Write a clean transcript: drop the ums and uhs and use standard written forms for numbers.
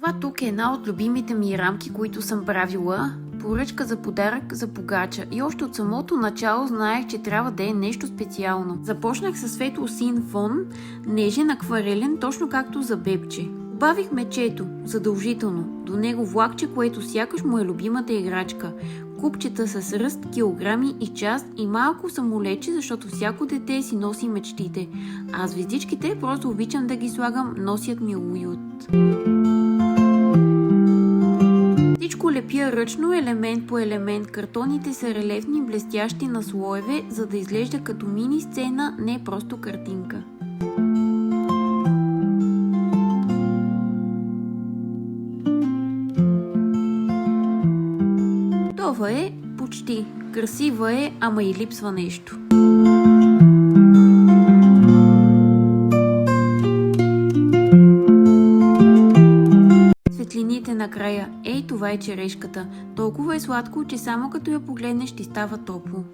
Това тук е една от любимите ми рамки, които съм правила. Поръчка за подарък за погача. И още от самото начало знаех, че трябва да е нещо специално. Започнах със светло-син фон, нежен, акварелен, точно както за бебче. Добавих мечето, задължително. До него влакче, което сякаш му е любимата играчка. Купчета с ръст, килограми и част и малко самолече, защото всяко дете си носи мечтите. А звездичките просто обичам да ги слагам, носят ми уют. Всичко лепя ръчно, елемент по елемент. Картоните са релефни, блестящи на слоеве, за да изглежда като мини сцена, не просто картинка. Готова е почти. Красива е, ама и липсва нещо. Светлините накрая. Ей, това е черешката. Толкова е сладко, че само като я погледнеш ти става топло.